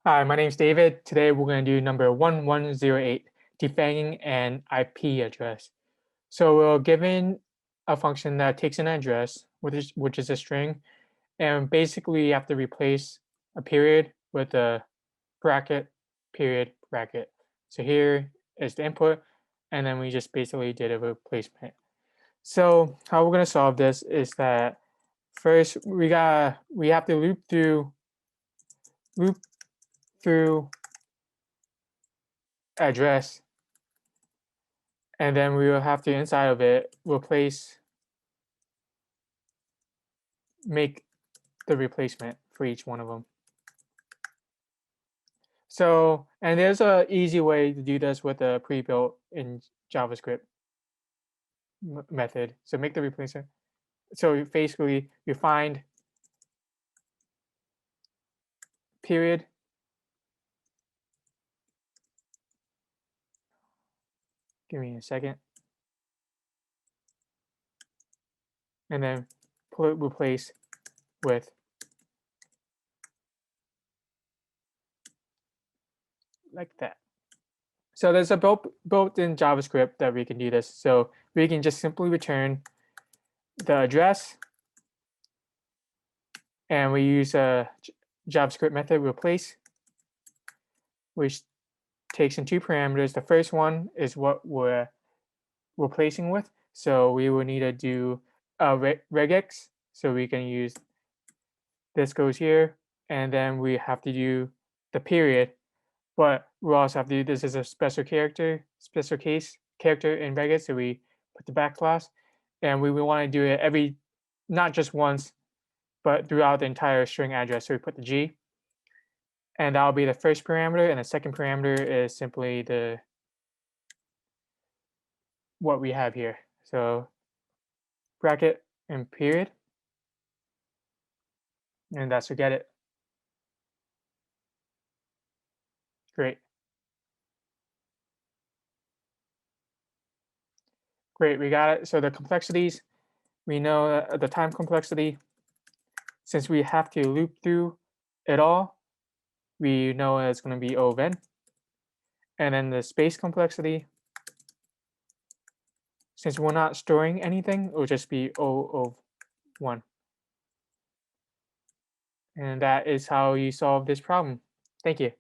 Hi, my name is David. Today we're going to do number 1108, defanging an IP address. So we're given a function that takes an address, which is a string, and basically you have to replace a period with a bracket, period, bracket. So here is the input, and then we just basically did a replacement. So how we're going to solve this is that first we have to loop through address, and then we will have to, inside of it, make the replacement for each one of them. So, and there's a easy way to do this with a pre-built in JavaScript method. So make the replacement. So basically you find period, give me a second, and then replace with like that. So there's a built-in JavaScript that we can do this. So we can just simply return the address, and we use a JavaScript method replace, which takes in two parameters. The first one is what we're replacing with. So we will need to do a regex. So we can use this goes here, and then we have to do the period. But we also have to do this as a special case character in regex. So we put the backslash, and we want to do it not just once, but throughout the entire string address. So we put the G, and that'll be the first parameter, and the second parameter is simply what we have here. So bracket and period, and that's to get it. Great. Great, we got it. So the complexities, we know the time complexity, since we have to loop through it all, we know it's going to be O of n. And then the space complexity, since we're not storing anything, it will just be O of 1. And that is how you solve this problem. Thank you.